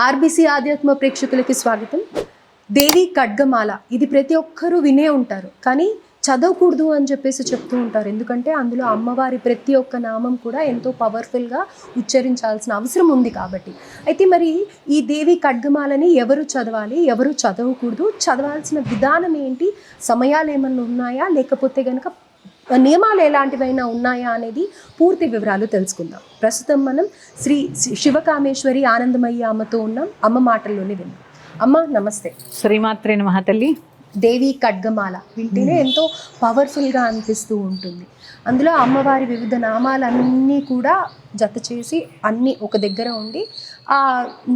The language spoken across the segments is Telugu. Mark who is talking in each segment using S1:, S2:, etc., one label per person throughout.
S1: ఆర్బీసీ ఆధ్యాత్మ ప్రేక్షకులకి స్వాగతం. దేవి ఖడ్గమాల ఇది ప్రతి ఒక్కరూ వినే ఉంటారు, కానీ చదవకూడదు అని చెప్పేసి చెప్తూ ఉంటారు. ఎందుకంటే అందులో అమ్మవారి ప్రతి ఒక్క నామం కూడా ఎంతో పవర్ఫుల్గా ఉచ్చరించాల్సిన అవసరం ఉంది కాబట్టి. అయితే మరి ఈ దేవి ఖడ్గమాలని ఎవరు చదవాలి, ఎవరు చదవకూడదు, చదవాల్సిన విధానం ఏంటి, సమయాలు ఏమన్నా ఉన్నాయా, లేకపోతే కనుక నియమాలు ఎలాంటివైనా ఉన్నాయా అనేది పూర్తి వివరాలు తెలుసుకుందాం. ప్రస్తుతం మనం శ్రీ శివకామేశ్వరి ఆనందమయ్య అమ్మతో ఉన్నాం. అమ్మ మాటల్లోనే విన్నాం. అమ్మ నమస్తే.
S2: శ్రీమాత్రే నమః తల్లి.
S1: దేవి ఖడ్గమాల వింటేనే ఎంతో పవర్ఫుల్గా అనిపిస్తూ ఉంటుంది. అందులో అమ్మవారి వివిధ నామాలన్నీ కూడా జత చేసి అన్నీ ఒక దగ్గర ఉండి ఆ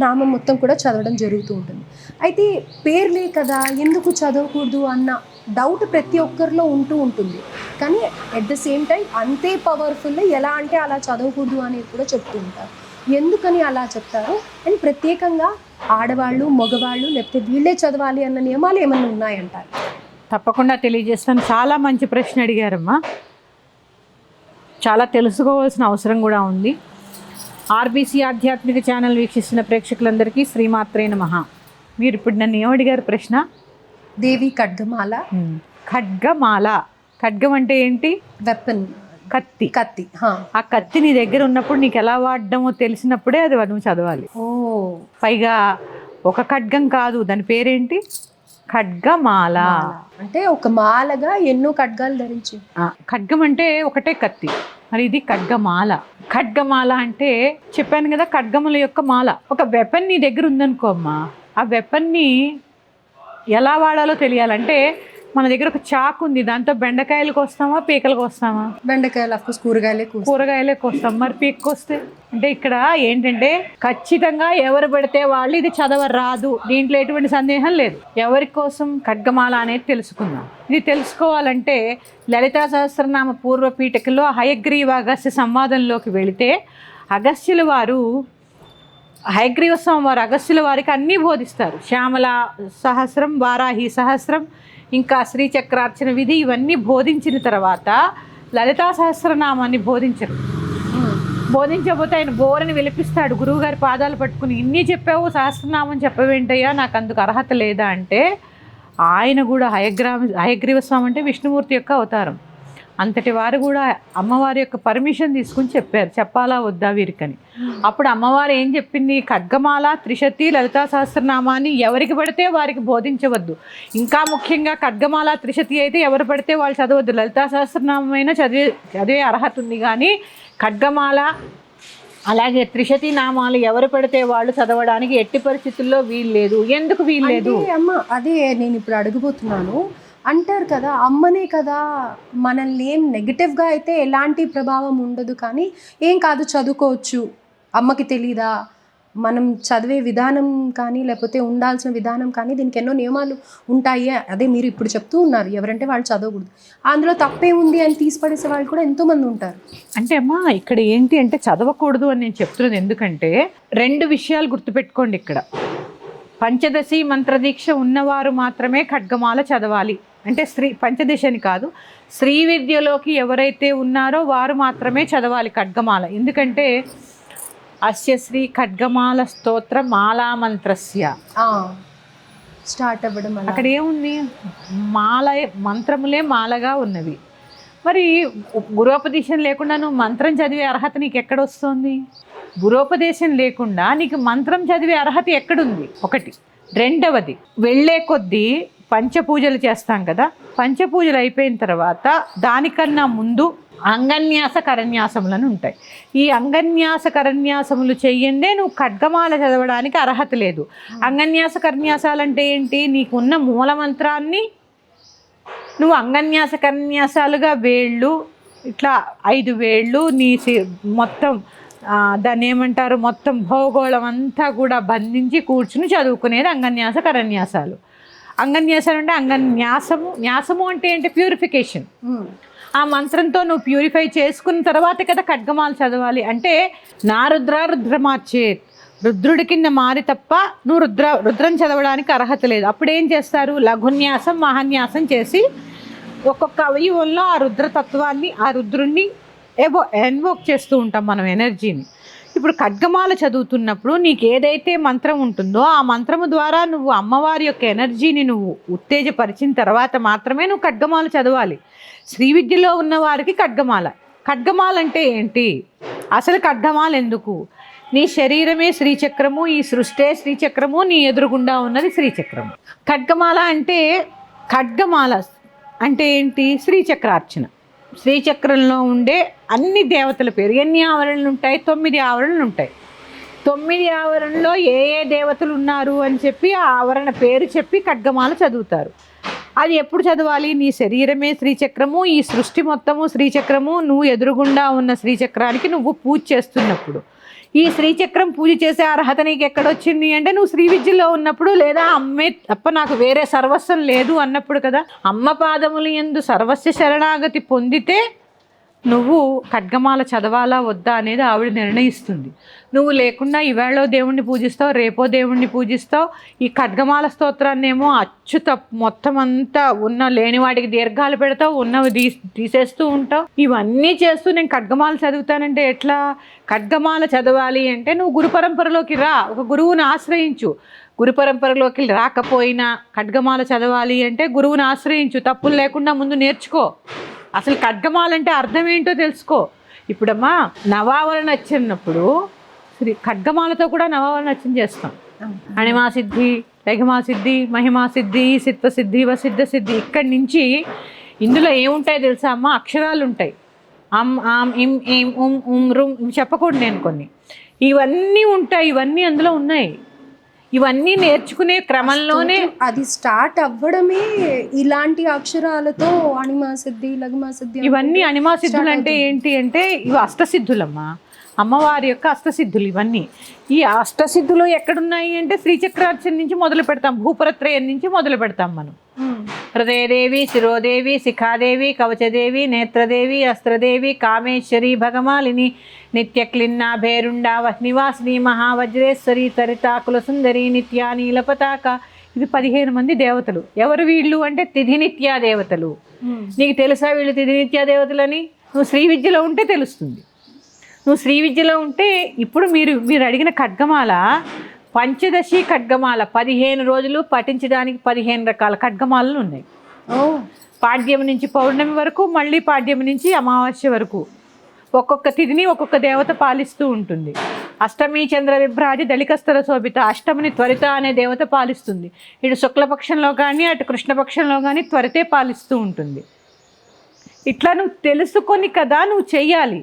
S1: నామం మొత్తం కూడా చదవడం జరుగుతూ ఉంటుంది. అయితే పేర్లే కదా ఎందుకు చదవకూడదు అన్న డౌట్ ప్రతి ఒక్కరిలో ఉంటూ ఉంటుంది. కానీ ఎట్ ద సేమ్ టైం అంతే పవర్ఫుల్, ఎలా అంటే అలా చదవకూడదు అనేది కూడా చెప్తూ ఉంటారు. ఎందుకని అలా చెప్తారు, అండ్ ప్రత్యేకంగా ఆడవాళ్ళు, మగవాళ్ళు, లేకపోతే వీళ్ళే చదవాలి అన్న నియమాలు ఏమన్నా ఉన్నాయంటారు?
S2: తప్పకుండా తెలియజేస్తాను. చాలా మంచి ప్రశ్న అడిగారమ్మా. చాలా తెలుసుకోవాల్సిన అవసరం కూడా ఉంది. ఆర్బీసీ ఆధ్యాత్మిక ఛానల్ వీక్షిస్తున్న ప్రేక్షకులందరికీ శ్రీమాత్రే నమః. మీరు ఇప్పుడు నన్ను ఏమడిగారు ప్రశ్న?
S1: దేవి ఖడ్గమాల.
S2: ఖడ్గమాల, ఖడ్గం అంటే ఏంటి?
S1: వెపన్,
S2: కత్తి.
S1: కత్తి.
S2: ఆ కత్తి నీ దగ్గర ఉన్నప్పుడు నీకు ఎలా వాడడమో తెలిసినప్పుడే అది నువ్వు చదవాలి.
S1: ఓ,
S2: పైగా ఒక ఖడ్గం కాదు, దాని పేరేంటి? ఖడ్గమాల.
S1: అంటే ఒక మాలగా ఎన్నో ఖడ్గాలు ధరించి.
S2: ఖడ్గం అంటే ఒకటే కత్తి, మరి ఇది ఖడ్గమాల. ఖడ్గమాల అంటే చెప్పాను కదా, ఖడ్గముల యొక్క మాల. ఒక వెపన్ నీ దగ్గర ఉందనుకో అమ్మా, ఆ వెపన్ని ఎలా వాడాలో తెలియాలంటే మన దగ్గర ఒక చాకు ఉంది, దాంతో బెండకాయలు కోస్తామా, పీకలు కోస్తామా?
S1: బెండకాయలు, అఫ్కోర్స్
S2: కూరగాయలే కోస్తాం. మరి పీక్కొస్తే అంటే ఇక్కడ ఏంటంటే ఖచ్చితంగా ఎవరు పెడితే వాళ్ళు ఇది చదవరాదు, దీంట్లో ఎటువంటి సందేహం లేదు. ఎవరి కోసం ఖడ్గమాల అనేది తెలుసుకుందాం. ఇది తెలుసుకోవాలంటే లలితా సహస్రనామ పూర్వ పీఠకలో హయగ్రీవ అగస్త్య సంవాదంలోకి వెళితే అగస్త్యుల వారు, హయగ్రీవస్వామి వారు అగస్త్యుల వారికి అన్నీ బోధిస్తారు. శ్యామల సహస్రం, వారాహి సహస్రం, ఇంకా శ్రీచక్రార్చన విధి, ఇవన్నీ బోధించిన తర్వాత లలితా సహస్రనామాన్ని బోధించబోతే ఆయన బోరని విలిపిస్తాడు గురువుగారి పాదాలు పట్టుకుని. ఇన్ని చెప్పావు, సహస్రనామం చెప్పవేంటయ్యా, నాకు అందుకు అర్హత లేదా అంటే, ఆయన కూడా హయగ్రీవ స్వామి అంటే విష్ణుమూర్తి యొక్క అవతారం, అంతటి వారు కూడా అమ్మవారి యొక్క పర్మిషన్ తీసుకుని చెప్పారు, చెప్పాలా వద్దా వీరికని. అప్పుడు అమ్మవారు ఏం చెప్పింది? ఖడ్గమాల, త్రిశతి, లలితా సహస్రనామాన్ని ఎవరికి పడితే వారికి బోధించవద్దు. ఇంకా ముఖ్యంగా ఖడ్గమాల, త్రిశతి అయితే ఎవరు పడితే వాళ్ళు చదవద్దు. లలితా సహస్రనామైనా చదివే అర్హత ఉంది, కానీ ఖడ్గమాల అలాగే త్రిశతి నామాలు ఎవరు పడితే వాళ్ళు చదవడానికి ఎట్టి పరిస్థితుల్లో వీల్లేదు. ఎందుకు వీల్లేదు
S1: అమ్మ? అదే నేను ఇప్పుడు అడగబోతున్నాను. అంటారు కదా, అమ్మనే కదా, మనల్ని ఏం నెగిటివ్గా అయితే ఎలాంటి ప్రభావం ఉండదు, కానీ ఏం కాదు చదువుకోవచ్చు, అమ్మకి తెలీదా, మనం చదివే విధానం కానీ లేకపోతే ఉండాల్సిన విధానం కానీ దీనికి ఎన్నో నియమాలు ఉంటాయి. అదే మీరు ఇప్పుడు చెప్తూ ఉన్నారు, ఎవరంటే వాళ్ళు చదవకూడదు, అందులో తప్పే ఉంది అని తీసిపడేసే వాళ్ళు కూడా ఎంతోమంది ఉంటారు.
S2: అంటే అమ్మా ఇక్కడ ఏంటి అంటే చదవకూడదు అని నేను చెప్తున్నాను ఎందుకంటే రెండు విషయాలు గుర్తుపెట్టుకోండి. ఇక్కడ పంచదశి మంత్రదీక్ష ఉన్నవారు మాత్రమే ఖడ్గమాల చదవాలి. అంటే పంచదశ అని కాదు, శ్రీ విద్యలోకి ఎవరైతే ఉన్నారో వారు మాత్రమే చదవాలి ఖడ్గమాల. ఎందుకంటే అస్య శ్రీ ఖడ్గమాల స్తోత్ర మాలా మంత్రస్య
S1: స్టార్ట్ అవ్వడం
S2: అక్కడ ఏముంది? మాల, మంత్రములే మాలగా ఉన్నవి. మరి గురోపదేశం లేకుండా నువ్వు మంత్రం చదివే అర్హత నీకు ఎక్కడొస్తుంది? గురోపదేశం లేకుండా నీకు మంత్రం చదివే అర్హత ఎక్కడుంది? ఒకటి. రెండవది, వెళ్ళే కొద్దీ పంచపూజలు చేస్తాం కదా, పంచపూజలు అయిపోయిన తర్వాత దానికన్నా ముందు అంగన్యాస కరన్యాసములను ఉంటాయి. ఈ అంగన్యాస కరన్యాసములు చెయ్యందే నువ్వు ఖడ్గమాల చదవడానికి అర్హత లేదు. అంగన్యాస కరన్యాసాలు అంటే ఏంటి? నీకున్న మూలమంత్రాన్ని నువ్వు అంగన్యాస కరన్యాసాలుగా వేళ్ళు, ఇట్లా 5 వేళ్ళు నీ మొత్తం దాన్ని ఏమంటారు, మొత్తం భౌగోళం అంతా కూడా బంధించి కూర్చుని చదువుకునేది అంగన్యాస కరన్యాసాలు. అంగన్యాసాలు అంటే న్యాసము అంటే ఏంటి? ప్యూరిఫికేషన్. ఆ మంత్రంతో నువ్వు ప్యూరిఫై చేసుకున్న తర్వాత కదా ఖడ్గమాల చదవాలి. అంటే నా రుద్రమార్చేత్, రుద్రుడి కింద మారి తప్ప నువ్వు రుద్రం చదవడానికి అర్హత లేదు. అప్పుడేం చేస్తారు? లఘున్యాసం, మహాన్యాసం చేసి ఒక్కొక్క అవయవంలో ఆ రుద్రతత్వాన్ని, ఆ రుద్రుణ్ణి ఎన్వోక్ చేస్తూ ఉంటాం మనం, ఎనర్జీని. ఇప్పుడు ఖడ్గమాల చదువుతున్నప్పుడు నీకు ఏదైతే మంత్రం ఉంటుందో ఆ మంత్రము ద్వారా నువ్వు అమ్మవారి యొక్క ఎనర్జీని నువ్వు ఉత్తేజపరిచిన తర్వాత మాత్రమే నువ్వు ఖడ్గమాల చదవాలి. శ్రీ విద్యలో ఉన్న వారికి ఖడ్గమాల. ఖడ్గమాల అంటే ఏంటి? అసలు ఖడ్గమాల ఎందుకు? నీ శరీరమే శ్రీచక్రము, ఈ సృష్టే శ్రీచక్రము, నీ ఎదురుగుండా ఉన్నది శ్రీచక్రము. ఖడ్గమాల అంటే ఏంటి? శ్రీచక్రార్చన. శ్రీచక్రంలో ఉండే అన్ని దేవతల పేరు. ఎన్ని ఆవరణలు ఉంటాయి? 9 ఆవరణలు ఉంటాయి. 9 ఆవరణలో ఏ ఏ దేవతలు ఉన్నారు అని చెప్పి ఆ ఆవరణ పేరు చెప్పి ఖడ్గమాల చదువుతారు. అది ఎప్పుడు చదవాలి? నీ శరీరమే శ్రీచక్రము, ఈ సృష్టి మొత్తము శ్రీచక్రము, నువ్వు ఎదురుగుండా ఉన్న శ్రీచక్రానికి నువ్వు పూజ చేస్తున్నప్పుడు. ఈ శ్రీచక్రం పూజ చేసే అర్హత నీకు ఎక్కడొచ్చింది అంటే నువ్వు శ్రీ విద్యలో ఉన్నప్పుడు, లేదా అప్ప నాకు వేరే సర్వస్వం లేదు అన్నప్పుడు కదా. అమ్మ పాదములు యందు సర్వస్వ శరణాగతి పొందితే నువ్వు ఖడ్గమాల చదవాలా వద్దా అనేది ఆవిడ నిర్ణయిస్తుంది. నువ్వు లేకుండా ఈవేళ దేవుణ్ణి పూజిస్తావు, రేపో దేవుణ్ణి పూజిస్తావు. ఈ ఖడ్గమాల స్తోత్రాన్ని ఏమో మొత్తం అంతా లేని వాటికి దీర్ఘాలు పెడతావు, ఉన్నవి తీసేస్తూ ఉంటావు. ఇవన్నీ చేస్తూ నేను ఖడ్గమాల చదువుతానంటే ఎట్లా? ఖడ్గమాల చదవాలి అంటే నువ్వు గురు పరంపరలోకి రా, ఒక గురువుని ఆశ్రయించు. గురు పరంపరలోకి రాకపోయినా ఖడ్గమాల చదవాలి అంటే గురువుని ఆశ్రయించు. తప్పులు లేకుండా ముందు నేర్చుకో. అసలు ఖడ్గమాల అంటే అర్థం ఏంటో తెలుసుకో. ఇప్పుడమ్మా నవావరణ వచ్చినప్పుడు ఖడ్గమాలతో కూడా నవావరణ వచ్చిన చేస్తాం. అణిమా సిద్ధి, లఘిమా సిద్ధి, మహిమా సిద్ధి, సిత్వ సిద్ధి, వసిద్ధ సిద్ధి. ఇక్కడి నుంచి ఇందులో ఏముంటాయో తెలుసా అమ్మ? అక్షరాలు ఉంటాయి. అమ్, ఆమ్, ఇం, ఏం, ఉమ్, ఉమ్, రుమ్ చెప్పకూడదు నేను కొన్ని. ఇవన్నీ ఉంటాయి, ఇవన్నీ అందులో ఉన్నాయి. ఇవన్నీ నేర్చుకునే క్రమంలోనే
S1: అది స్టార్ట్ అవ్వడమే ఇలాంటి అక్షరాలతో. అణిమా సిద్ధి, లఘిమా సిద్ధి,
S2: ఇవన్నీ అణిమా సిద్ధులు అంటే ఏంటి అంటే ఇవి అష్టసిద్ధులమ్మా, అమ్మవారి యొక్క అష్టసిద్ధులు ఇవన్నీ. ఈ అష్టసిద్ధులు ఎక్కడున్నాయి అంటే శ్రీచక్రార్చన నుంచి మొదలు పెడతాం, భూపరత్రయం నుంచి మొదలు పెడతాం మనం. హృదయదేవి, శిరోదేవి, శిఖాదేవి, కవచదేవి, నేత్రదేవి, అస్త్రదేవి, కామేశ్వరి, భగమాలిని, నిత్యక్లిన్నా, భేరుండా, నివాసిని, మహావజ్రేశ్వరి, తరితాకుల సుందరి, నిత్యా, నీలపతాక. ఇవి 15 మంది దేవతలు. ఎవరు వీళ్ళు అంటే తిథి నిత్యా దేవతలు. నీకు తెలుసా వీళ్ళు తిథి నిత్యా దేవతలని? నువ్వు శ్రీ విద్యలో ఉంటే తెలుస్తుంది. నువ్వు శ్రీ విద్యలో ఉంటే ఇప్పుడు మీరు అడిగిన ఖడ్గమాల పంచదశి ఖడ్గమాల. 15 రోజులు పఠించడానికి 15 రకాల ఖడ్గమాలలు ఉన్నాయి. పాడ్యం నుంచి పౌర్ణమి వరకు, మళ్ళీ పాడ్యం నుంచి అమావాస్య వరకు ఒక్కొక్క తిథిని ఒక్కొక్క దేవత పాలిస్తూ ఉంటుంది. అష్టమి చంద్ర విభ్రాజి దళికస్తర శోభిత. అష్టమిని త్వరిత అనే దేవత పాలిస్తుంది. ఇటు శుక్లపక్షంలో కానీ అటు కృష్ణపక్షంలో కానీ త్వరితే పాలిస్తూ ఉంటుంది. ఇట్లా నువ్వు తెలుసుకొని కదా నువ్వు చెయ్యాలి.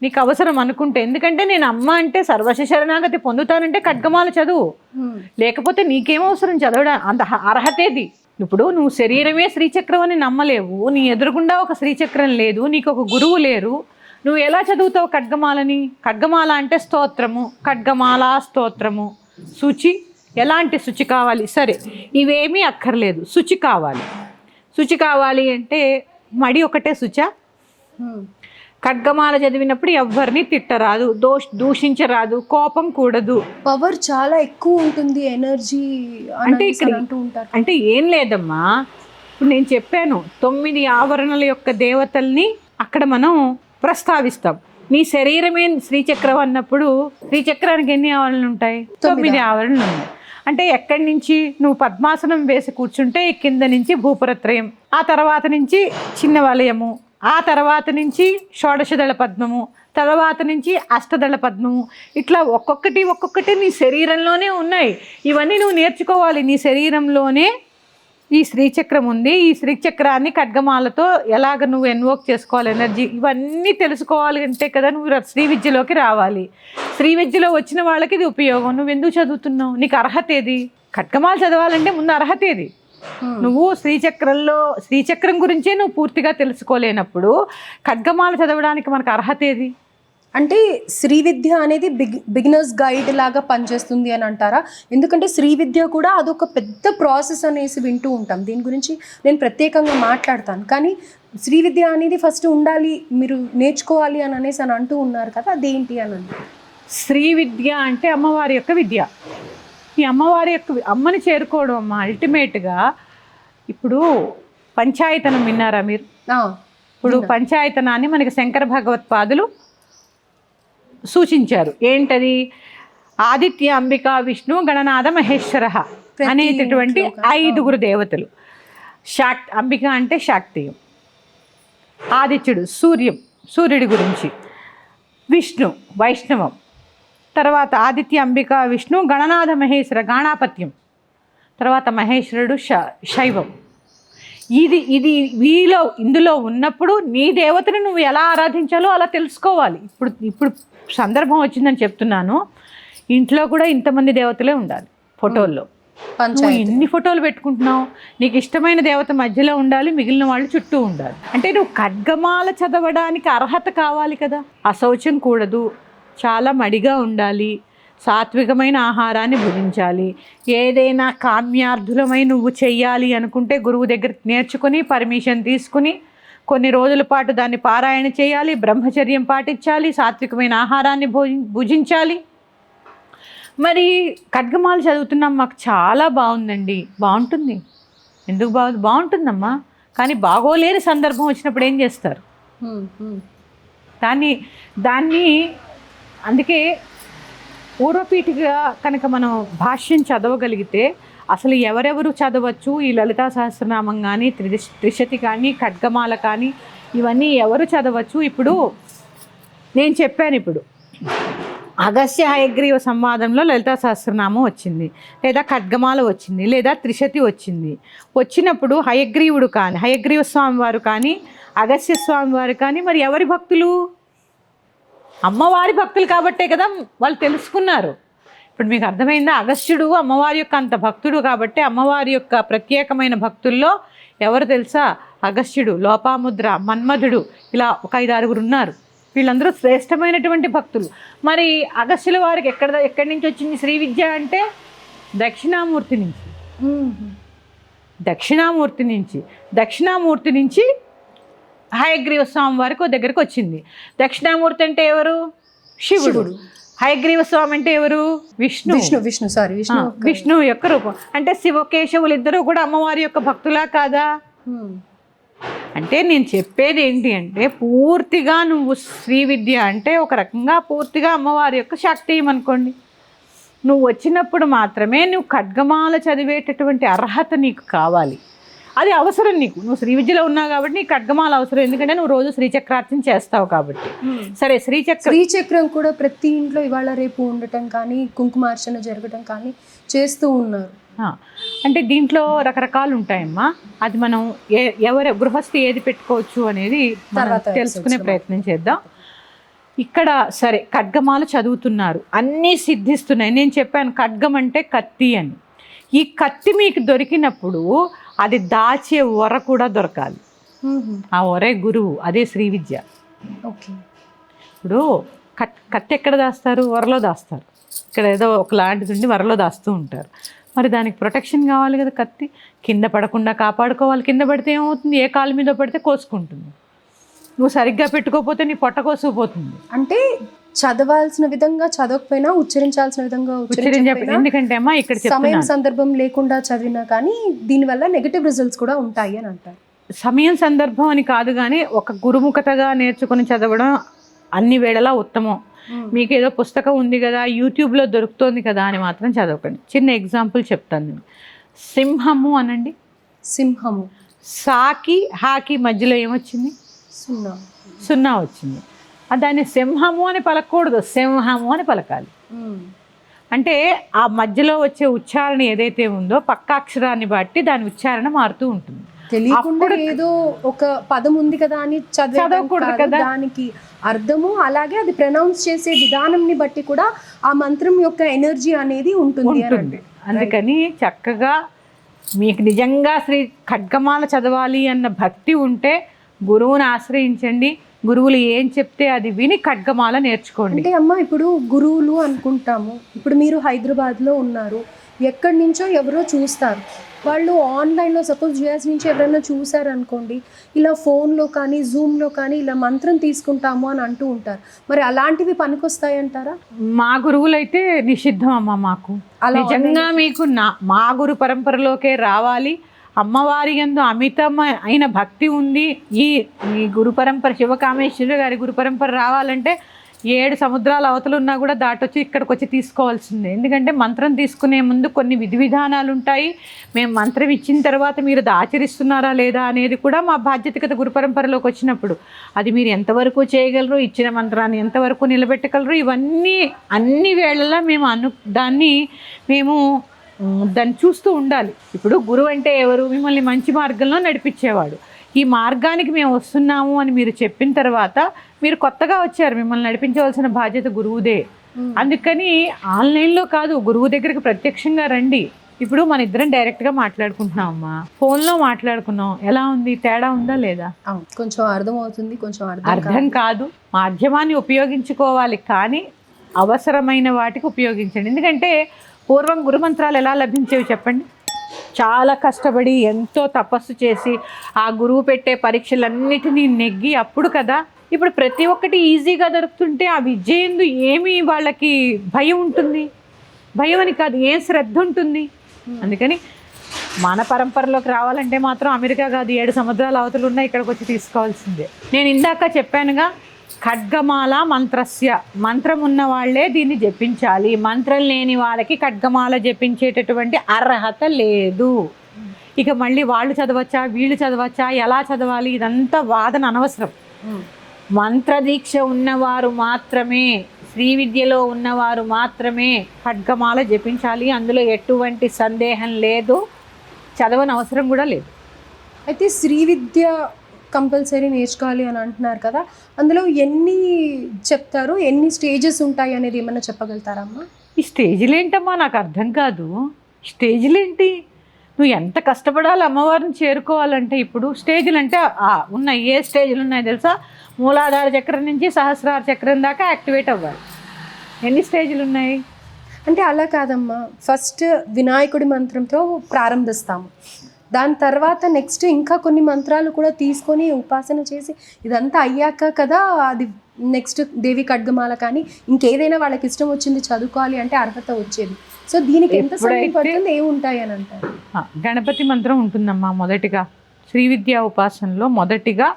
S2: నీకు అవసరం అనుకుంటే. ఎందుకంటే నేను అమ్మ అంటే సర్వశ శరణాగతి పొందుతానంటే ఖడ్గమాల చదువు. లేకపోతే నీకేమవసరం చదవడం? అంత అర్హతేది. ఇప్పుడు నువ్వు శరీరమే శ్రీచక్రం అని నమ్మలేవు, నీ ఎదురుగుండా ఒక శ్రీచక్రం లేదు, నీకు ఒక గురువు లేరు, నువ్వు ఎలా చదువుతావు ఖడ్గమాలని? ఖడ్గమాల అంటే స్తోత్రము, ఖడ్గమాల స్తోత్రము. శుచి, ఎలాంటి శుచి కావాలి? సరే ఇవేమీ అక్కర్లేదు, శుచి కావాలి. శుచి కావాలి అంటే మడి ఒకటే శుచ. ఖడ్గమాల చదివినప్పుడు ఎవరిని తిట్టరాదు, దూషించరాదు, కోపం కూడదు.
S1: పవర్ చాలా ఎక్కువ ఉంటుంది, ఎనర్జీ
S2: అంటే ఇక్కడ అంటే ఏం లేదమ్మా. ఇప్పుడు నేను చెప్పాను 9 ఆవరణల యొక్క దేవతల్ని అక్కడ మనం ప్రస్తావిస్తాం. నీ శరీరమే శ్రీచక్రం అన్నప్పుడు శ్రీచక్రానికి ఎన్ని ఆవరణలు ఉంటాయి? 9 ఆవరణలు ఉన్నాయి. అంటే ఎక్కడి నుంచి నువ్వు పద్మాసనం వేసి కూర్చుంటే కింద నుంచి భూపరత్రయం, ఆ తర్వాత నుంచి చిన్న వలయము, ఆ తర్వాత నుంచి షోడశదళ పద్మము, తర్వాత నుంచి అష్టదళ పద్మము. ఇట్లా ఒక్కొక్కటి నీ శరీరంలోనే ఉన్నాయి. ఇవన్నీ నువ్వు నేర్చుకోవాలి. నీ శరీరంలోనే ఈ శ్రీచక్రం ఉంది. ఈ శ్రీచక్రాన్ని ఖడ్గమాలతో ఎలాగ నువ్వు ఎన్వోక్ చేసుకోవాలి, ఎనర్జీ, ఇవన్నీ తెలుసుకోవాలి అంటే కదా నువ్వు శ్రీ విద్యలోకి రావాలి. శ్రీ విద్యలో వచ్చిన వాళ్ళకి ఇది ఉపయోగం. నువ్వు ఎందుకు చదువుతున్నావు? నీకు అర్హత ఏది? ఖడ్గమాల చదవాలంటే ముందు అర్హత ఏది? నువ్వు శ్రీచక్రం గురించే నువ్వు పూర్తిగా తెలుసుకోలేనప్పుడు ఖడ్గమాల చదవడానికి మనకు అర్హత ఏది?
S1: అంటే శ్రీ విద్య అనేది బిగినర్స్ గైడ్ లాగా పనిచేస్తుంది అని అంటారా? ఎందుకంటే శ్రీ విద్య కూడా అదొక పెద్ద ప్రాసెస్ అనేసి వింటూ ఉంటాం. దీని గురించి నేను ప్రత్యేకంగా మాట్లాడతాను. కానీ శ్రీ విద్య అనేది ఫస్ట్ ఉండాలి, మీరు నేర్చుకోవాలి అని అనేసి అని అంటూ ఉన్నారు కదా, అదేంటి అని అంటే?
S2: శ్రీ విద్య అంటే అమ్మవారి యొక్క విద్య. ఈ అమ్మవారి యొక్క అమ్మని చేరుకోవడం అమ్మ అల్టిమేట్గా. ఇప్పుడు పంచాయతనం విన్నారా మీరు? ఇప్పుడు పంచాయతనాన్ని మనకి శంకర భగవత్పాదులు సూచించారు. ఏంటది? ఆదిత్య, అంబిక, విష్ణు, గణనాథ, మహేశ్వర అనేటటువంటి 5 దేవతలు. అంబిక అంటే శాక్తేయం, ఆదిత్యుడు సూర్యుడి గురించి, విష్ణు వైష్ణవం, తర్వాత ఆదిత్య, అంబిక, విష్ణు, గణనాథ, మహేశ్వర గాణాపత్యం, తర్వాత మహేశ్వరుడు శైవం. ఇది ఇందులో ఉన్నప్పుడు నీ దేవతను నువ్వు ఎలా ఆరాధించాలో అలా తెలుసుకోవాలి. ఇప్పుడు సందర్భం వచ్చిందని చెప్తున్నాను. ఇంట్లో కూడా ఇంతమంది దేవతలే ఉండాలి ఫోటోల్లో. నువ్వు ఎన్ని ఫోటోలు పెట్టుకుంటున్నావు? నీకు ఇష్టమైన దేవత మధ్యలో ఉండాలి, మిగిలిన వాళ్ళు చుట్టూ ఉండాలి. అంటే నువ్వు ఖడ్గమాల చదవడానికి అర్హత కావాలి కదా. అశౌచం కూడదు, చాలా మడిగా ఉండాలి, సాత్వికమైన ఆహారాన్ని భుజించాలి. ఏదైనా కామ్యార్థులమై నువ్వు చెయ్యాలి అనుకుంటే గురువు దగ్గర నేర్చుకుని పర్మిషన్ తీసుకుని కొన్ని రోజుల పాటు దాన్ని పారాయణ చేయాలి, బ్రహ్మచర్యం పాటించాలి, సాత్వికమైన ఆహారాన్ని భుజించాలి. మరి ఖడ్గమాల చదువుతున్నాం, మాకు చాలా బాగుందండి. బాగుంటుంది, ఎందుకు బాగుంటుందమ్మా. కానీ బాగోలేని సందర్భం వచ్చినప్పుడు ఏం చేస్తారు? దాన్ని అందుకే పూర్వపీఠిగా కనుక మనం భాష్యం చదవగలిగితే అసలు ఎవరెవరు చదవచ్చు ఈ లలితా సహస్రనామం కానీ, త్రిశతి కానీ, ఖడ్గమాల కానీ, ఇవన్నీ ఎవరు చదవచ్చు? ఇప్పుడు నేను చెప్పాను, ఇప్పుడు అగస్త్య హయగ్రీవ సంవాదంలో లలితా సహస్రనామం వచ్చింది, లేదా ఖడ్గమాల వచ్చింది, లేదా త్రిశతి వచ్చింది. వచ్చినప్పుడు హయగ్రీవ స్వామి వారు కానీ, అగస్త్య స్వామి వారు కానీ మరి ఎవరి భక్తులు? అమ్మవారి భక్తులు కాబట్టే కదా వాళ్ళు తెలుసుకున్నారు. ఇప్పుడు మీకు అర్థమైందా? అగస్త్యుడు అమ్మవారి యొక్క అంత భక్తుడు కాబట్టి అమ్మవారి యొక్క ప్రత్యేకమైన భక్తుల్లో ఎవరు తెలుసా? అగస్త్యుడు, లోపాముద్ర, మన్మధుడు, ఇలా ఒక 5-6 ఉన్నారు. వీళ్ళందరూ శ్రేష్టమైనటువంటి భక్తులు. మరి అగస్త్యుల వారికి ఎక్కడి నుంచి వచ్చింది శ్రీ విద్య అంటే? దక్షిణామూర్తి నుంచి హయగ్రీవ స్వామి వారికి దగ్గరికి వచ్చింది. దక్షిణామూర్తి అంటే ఎవరు? శివుడు. హయగ్రీవ స్వామి అంటే ఎవరు? విష్ణు యొక్క రూపం. అంటే శివకేశవులు ఇద్దరు కూడా అమ్మవారి యొక్క భక్తులా కాదా? అంటే నేను చెప్పేది ఏంటి అంటే, పూర్తిగా నువ్వు శ్రీ విద్య అంటే ఒక రకంగా పూర్తిగా అమ్మవారి యొక్క శాక్తేయం అనుకోండి. నువ్వు వచ్చినప్పుడు మాత్రమే నువ్వు ఖడ్గమాల చదివేటటువంటి అర్హత నీకు కావాలి. అది అవసరం నీకు. నువ్వు శ్రీ విద్యలో ఉన్నావు కాబట్టి నీకు ఖడ్గమాల అవసరం. ఎందుకంటే నువ్వు రోజు శ్రీచక్రార్చన చేస్తావు కాబట్టి. సరే,
S1: శ్రీచక్రం కూడా ప్రతి ఇంట్లో ఇవాళ రేపు ఉండటం కానీ, కుంకుమార్చన జరగటం కానీ చేస్తూ ఉన్నారు.
S2: అంటే దీంట్లో రకరకాలు ఉంటాయమ్మా. అది మనం ఎవరు గృహస్థి ఏది పెట్టుకోవచ్చు అనేది తెలుసుకునే ప్రయత్నం చేద్దాం. ఇక్కడ సరే, ఖడ్గమాల చదువుతున్నారు, అన్నీ సిద్ధిస్తున్నాయి. నేను చెప్పాను ఖడ్గం అంటే కత్తి అని. ఈ కత్తి మీకు దొరికినప్పుడు అది దాచే వర కూడా దొరకాలి. ఆ వరే గురువు, అదే శ్రీ విద్య.
S1: ఓకే.
S2: ఇప్పుడు కత్తి ఎక్కడ దాస్తారు? వరలో దాస్తారు. ఇక్కడ ఏదో ఒకలాంటిది ఉండి వరలో దాస్తూ ఉంటారు. మరి దానికి ప్రొటెక్షన్ కావాలి కదా. కత్తి కింద పడకుండా కాపాడుకోవాలి. కింద పడితే ఏమవుతుంది? ఏ కాలు మీద పడితే కోసుకుంటుంది. నువ్వు సరిగ్గా పెట్టుకోకపోతే నీ పొట్ట కోసుకుపోతుంది.
S1: అంటే చదవాల్సిన విధంగా చదవకపోయినా ఉచ్చరించాల్సిన విధంగా ఉచ్చరించాలి.
S2: ఎందుకంటే అమ్మా ఇక్కడ
S1: సమయం సందర్భం లేకుండా చదివినా కానీ దీనివల్ల నెగటివ్ రిజల్ట్స్ కూడా ఉంటాయి అని అంటారు.
S2: సమయం సందర్భం అని కాదు, కానీ ఒక గురుముఖతగా నేర్చుకుని చదవడం అన్ని వేళలా ఉత్తమం. మీకు ఏదో పుస్తకం ఉంది కదా, యూట్యూబ్లో దొరుకుతుంది కదా అని మాత్రం చదవకండి. చిన్న ఎగ్జాంపుల్ చెప్తాను నేను. సింహము అనండి.
S1: సింహము.
S2: సాకి హాకి మధ్యలో ఏమొచ్చింది? సున్నా వచ్చింది. దాన్ని సింహము అని పలకూడదు, సింహము అని పలకాలి. అంటే ఆ మధ్యలో వచ్చే ఉచ్చారణ ఏదైతే ఉందో పక్క అక్షరాన్ని బట్టి దాని ఉచ్చారణ మారుతూ ఉంటుంది.
S1: తెలియకుండా ఏదో ఒక పదం ఉంది కదా అని చదవకూడదు కదా. దానికి అర్థము అలాగే అది ప్రొనౌన్స్ చేసే విధానంని బట్టి కూడా ఆ మంత్రం యొక్క ఎనర్జీ అనేది ఉంటుంది.
S2: అందుకని చక్కగా మీకు నిజంగా శ్రీ ఖడ్గమాల చదవాలి అన్న భక్తి ఉంటే గురువుని ఆశ్రయించండి. గురువులు ఏం చెప్తే అది విని ఖడ్గమాల నేర్చుకోండి.
S1: అంటే అమ్మ, ఇప్పుడు గురువులు అనుకుంటాము. ఇప్పుడు మీరు హైదరాబాద్లో ఉన్నారు, ఎక్కడి నుంచో ఎవరో చూస్తారు. వాళ్ళు ఆన్లైన్లో సపోజ్ యూఎస్ నుంచి ఎవరైనా చూసారు అనుకోండి, ఇలా ఫోన్లో కానీ జూమ్లో కానీ ఇలా మంత్రం తీసుకుంటాము అని అంటూ ఉంటారు. మరి అలాంటివి పనికొస్తాయంటారా?
S2: మా గురువులైతే నిషిద్ధం అమ్మ. మాకు నిజంగా మీకు మా గురు పరంపరలోకే రావాలి. అమ్మవారి యందు అమితమైన భక్తి ఉంది. ఈ గురు పరంపర, శివకామేశ్వరి గారి గురు పరంపర రావాలంటే 7 సముద్రాల అవతలు ఉన్నా కూడా దాటొచ్చి ఇక్కడికి వచ్చి తీసుకోవాల్సిందే. ఎందుకంటే మంత్రం తీసుకునే ముందు కొన్ని విధి విధానాలు ఉంటాయి. మేము మంత్రం ఇచ్చిన తర్వాత మీరు అది ఆచరిస్తున్నారా లేదా అనేది కూడా మా బాధ్యత కదా గురు పరంపరలోకి వచ్చినప్పుడు. అది మీరు ఎంతవరకు చేయగలరు, ఇచ్చిన మంత్రాన్ని ఎంతవరకు నిలబెట్టగలరు, ఇవన్నీ అన్ని వేళలా మేము దాన్ని చూస్తూ ఉండాలి. ఇప్పుడు గురువు అంటే ఎవరు? మిమ్మల్ని మంచి మార్గంలో నడిపించేవాడు. ఈ మార్గానికి మేము వస్తున్నాము అని మీరు చెప్పిన తర్వాత మీరు కొత్తగా వచ్చారు, మిమ్మల్ని నడిపించవలసిన బాధ్యత గురువుదే. అందుకని ఆన్లైన్లో కాదు, గురువు దగ్గరికి ప్రత్యక్షంగా రండి. ఇప్పుడు మన ఇద్దరం డైరెక్ట్గా మాట్లాడుకుంటున్నాం అమ్మా, ఫోన్లో మాట్లాడుకున్నాం, ఎలా ఉంది? తేడా ఉందా లేదా?
S1: కొంచెం అర్థం అవుతుంది, కొంచెం
S2: అర్థం కాదు. మాధ్యమాన్ని ఉపయోగించుకోవాలి, కానీ అవసరమైన వాటికి ఉపయోగించండి. ఎందుకంటే పూర్వం గురుమంత్రాలు ఎలా లభించేవి చెప్పండి? చాలా కష్టపడి ఎంతో తపస్సు చేసి ఆ గురువు పెట్టే పరీక్షలన్నిటినీ నెగ్గి అప్పుడు కదా. ఇప్పుడు ప్రతి ఒక్కటి ఈజీగా దొరుకుతుంటే ఆ విద్య ఎందు ఏమి వాళ్ళకి భయం ఉంటుంది? భయం అని కాదు, ఏం శ్రద్ధ ఉంటుంది? అందుకని మన పరంపరలోకి రావాలంటే మాత్రం అమెరికా కాదు, 7 సముద్రాల అవతలు ఉన్నాయి, ఇక్కడికి వచ్చి తీసుకోవాల్సిందే. నేను ఇందాక చెప్పానుగా, ఖడ్గమాల మంత్రస్య, మంత్రం ఉన్న వాళ్ళే దీన్ని జపించాలి. మంత్రం లేని వాళ్ళకి ఖడ్గమాల జపించేటటువంటి అర్హత లేదు. ఇక మళ్ళీ వాళ్ళు చదవచ్చా, వీళ్ళు చదవచ్చా, ఎలా చదవాలి, ఇదంతా వాదన అనవసరం. మంత్రదీక్ష ఉన్నవారు మాత్రమే, శ్రీ విద్యలో ఉన్నవారు మాత్రమే ఖడ్గమాల జపించాలి. అందులో ఎటువంటి సందేహం లేదు, చదవని అవసరం కూడా లేదు.
S1: అయితే శ్రీ విద్య కంపల్సరీ నేర్చుకోవాలి అని అంటున్నారు కదా, అందులో ఎన్ని చెప్తారు, ఎన్ని స్టేజెస్ ఉంటాయి అనేది ఏమన్నా చెప్పగలుగుతారమ్మా?
S2: ఈ స్టేజ్లు ఏంటమ్మా, నాకు అర్థం కాదు. స్టేజ్లు ఏంటి? నువ్వు ఎంత కష్టపడాలి అమ్మవారిని చేరుకోవాలంటే. ఇప్పుడు స్టేజ్లు అంటే ఉన్నాయి. ఏ స్టేజ్లు ఉన్నాయి తెలుసా? మూలాధార చక్రం నుంచి సహస్రార చక్రం దాకా యాక్టివేట్ అవ్వాలి. ఎన్ని స్టేజ్లు ఉన్నాయి
S1: అంటే? అలా కాదమ్మా, ఫస్ట్ వినాయకుడి మంత్రంతో ప్రారంభిస్తాము, దాని తర్వాత నెక్స్ట్ ఇంకా కొన్ని మంత్రాలు కూడా తీసుకొని ఉపాసన చేసి ఇదంతా అయ్యాక కదా అది నెక్స్ట్ దేవి ఖడ్గమాల కానీ ఇంకేదైనా వాళ్ళకి ఇష్టం వచ్చింది చదువుకోవాలి అంటే అర్హత వచ్చేది. సో దీనికి ఎంత సమయం పడుతుంది, ఏముంటాయి అని అంటారు?
S2: గణపతి మంత్రం ఉంటుందమ్మా. మొదటిగా శ్రీ విద్యా ఉపాసనలో మొదటిగా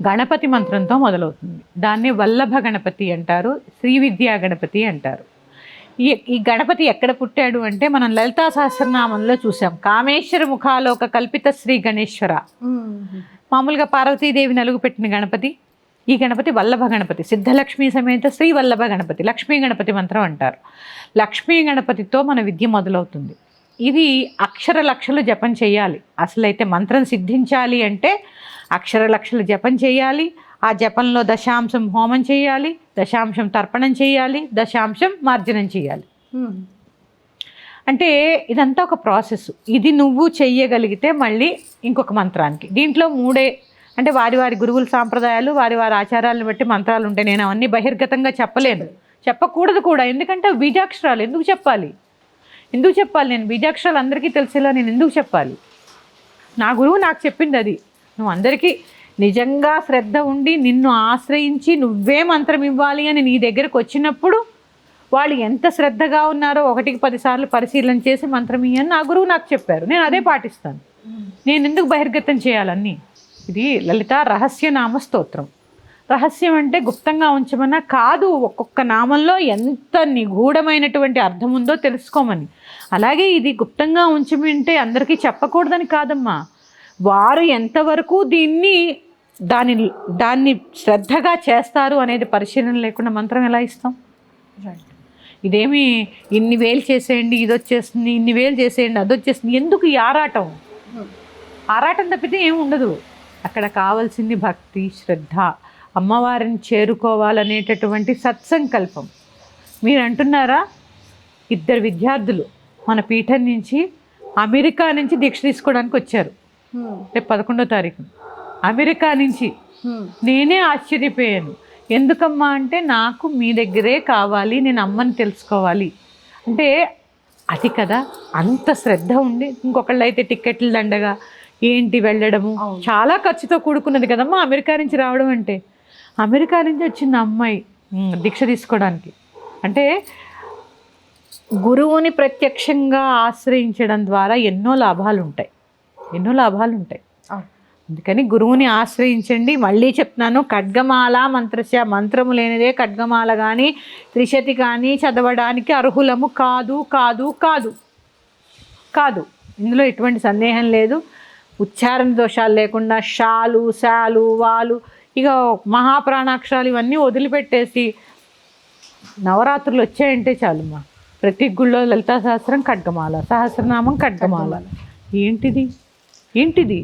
S2: గణపతి మంత్రంతో మొదలవుతుంది. దాన్ని వల్లభ గణపతి అంటారు, శ్రీ విద్యా గణపతి అంటారు. ఈ గణపతి ఎక్కడ పుట్టాడు అంటే మనం లలితా సహస్రనామంలో చూసాం. కామేశ్వర ముఖాలోక కల్పిత శ్రీ గణేశ్వర. మామూలుగా పార్వతీదేవి నలుగు పెట్టిన గణపతి. ఈ గణపతి వల్లభ గణపతి, సిద్ధలక్ష్మి సమేత శ్రీ వల్లభ గణపతి, లక్ష్మీ గణపతి మంత్రం అంటారు. లక్ష్మీ గణపతితో మన విద్య మొదలవుతుంది. ఇది అక్షర లక్షలు జపం చేయాలి. అసలైతే మంత్రం సిద్ధించాలి అంటే అక్షర లక్షలు జపం చేయాలి. ఆ జపంలో దశాంశం హోమం చేయాలి, దశాంశం తర్పణం చేయాలి, దశాంశం మార్జనం చేయాలి. అంటే ఇదంతా ఒక ప్రాసెస్. ఇది నువ్వు చెయ్యగలిగితే మళ్ళీ ఇంకొక మంత్రానికి. దీంట్లో 3 అంటే వారి వారి గురువుల సాంప్రదాయాలు, వారి వారి ఆచారాలను బట్టి మంత్రాలు ఉంటాయి. నేను అవన్నీ బహిర్గతంగా చెప్పలేదు, చెప్పకూడదు కూడా. ఎందుకంటే బీజాక్షరాలు ఎందుకు చెప్పాలి? నేను బీజాక్షరాలు అందరికీ తెలిసేలా నేను ఎందుకు చెప్పాలి? నా గురువు నాకు చెప్పింది అది. నువ్వు అందరికీ నిజంగా శ్రద్ధ ఉండి నిన్ను ఆశ్రయించి నువ్వే మంత్రం ఇవ్వాలి అని నీ దగ్గరకు వచ్చినప్పుడు వాళ్ళు ఎంత శ్రద్ధగా ఉన్నారో 1కి 10 సార్లు పరిశీలన చేసి మంత్రం ఇయ్యని నా గురువు నాకు చెప్పారు. నేను అదే పాటిస్తాను. నేను ఎందుకు బహిర్గతం చేయాలన్నీ? ఇది లలిత రహస్యనామ స్తోత్రం. రహస్యం అంటే గుప్తంగా ఉంచమన్నా కాదు, ఒక్కొక్క నామంలో ఎంత నిగూఢమైనటువంటి అర్థం ఉందో తెలుసుకోమని. అలాగే ఇది గుప్తంగా ఉంచమంటే అందరికీ చెప్పకూడదని కాదమ్మా. వారు ఎంతవరకు దాన్ని శ్రద్ధగా చేస్తారు అనేది పరిశీలన లేకుండా మంత్రం ఎలా ఇస్తాం? ఇదేమి ఇన్ని వేలు చేసేయండి ఇది వచ్చేస్తుంది, ఇన్ని వేలు చేసేయండి అది వచ్చేస్తుంది, ఎందుకు ఈ ఆరాటం? ఆరాటం తప్పితే ఏమి ఉండదు. అక్కడ కావాల్సింది భక్తి, శ్రద్ధ, అమ్మవారిని చేరుకోవాలనేటటువంటి సత్సంకల్పం. మీరు అంటున్నారా, 2 విద్యార్థులు మన పీఠం నుంచి అమెరికా నుంచి దీక్ష తీసుకోవడానికి వచ్చారు. రేపు 11వ తారీఖు అమెరికా నుంచి. నేనే ఆశ్చర్యపోయాను. ఎందుకమ్మా అంటే నాకు మీ దగ్గరే కావాలి, నేను అమ్మని తెలుసుకోవాలి అంటే అది కదా. అంత శ్రద్ధ ఉండి ఇంకొకళ్ళు అయితే టిక్కెట్లు దండగా ఏంటి వెళ్ళడము, చాలా ఖర్చుతో కూడుకున్నది కదమ్మా అమెరికా నుంచి రావడం అంటే. అమెరికా నుంచి వచ్చింది అమ్మాయి దీక్ష తీసుకోవడానికి. అంటే గురువుని ప్రత్యక్షంగా ఆశ్రయించడం ద్వారా ఎన్నో లాభాలు ఉంటాయి. అందుకని గురువుని ఆశ్రయించండి. మళ్ళీ చెప్తున్నాను, ఖడ్గమాల మంత్రస్య, మంత్రము లేనిదే ఖడ్గమాల కానీ త్రిశతి కానీ చదవడానికి అర్హులము కాదు కాదు కాదు కాదు. ఇందులో ఎటువంటి సందేహం లేదు. ఉచ్చారణ దోషాలు లేకుండా షాలు శాలు వాలు ఇక మహాప్రాణాక్షరాలు ఇవన్నీ వదిలిపెట్టేసి నవరాత్రులు వచ్చాయంటే చాలుమ్మా. ప్రతి గుళ్ళో లలితా సహస్రం ఖడ్గమాల, సహస్రనామం ఖడ్గమాల. ఏంటిది ఏంటిది?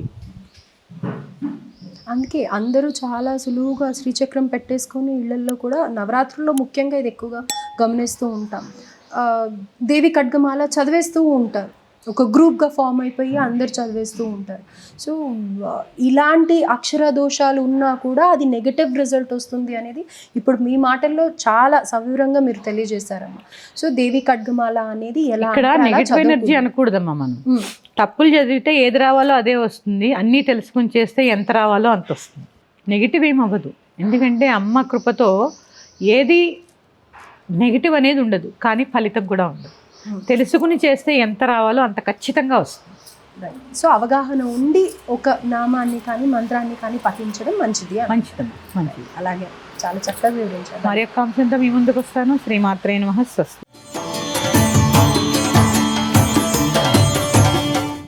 S1: అందుకే అందరూ చాలా సులువుగా శ్రీచక్రం పెట్టేసుకొని ఇళ్లల్లో కూడా నవరాత్రుల్లో ముఖ్యంగా ఇది ఎక్కువగా గమనిస్తూ ఉంటాం. దేవి ఖడ్గమాల చదివేస్తూ ఉంటారు, ఒక గ్రూప్గా ఫామ్ అయిపోయి అందరు చదివేస్తూ ఉంటారు. సో ఇలాంటి అక్షర దోషాలు ఉన్నా కూడా అది నెగటివ్ రిజల్ట్ వస్తుంది అనేది ఇప్పుడు మీ మాటల్లో చాలా సవివరంగా మీరు తెలియజేశారమ్మా. సో దేవి ఖడ్గమాల అనేది ఎలా
S2: ఇక్కడ నెగటివ్ ఎనర్జీ అనకూడదమ్మా. మనం తప్పులు చదివితే ఏది రావాలో అదే వస్తుంది, అన్నీ తెలుసుకుని చేస్తే ఎంత రావాలో అంత వస్తుంది. నెగిటివ్ ఏమవ్వదు, ఎందుకంటే అమ్మ కృపతో ఏది నెగిటివ్ అనేది ఉండదు, కానీ ఫలితం కూడా ఉండదు. తెలుసుకుని చేస్తే ఎంత రావాలో అంత ఖచ్చితంగా వస్తుంది.
S1: సో అవగాహన ఉండి ఒక నామాన్ని కానీ మంత్రాన్ని కానీ పఠించడం మంచిది.
S2: మంచిది.
S1: అలాగే చాలా చక్కగా వివరించారు.
S2: మరి యొక్క అంశంతో మీ ముందుకు వస్తాను. శ్రీమాత్రే నమః. స్వస్తి.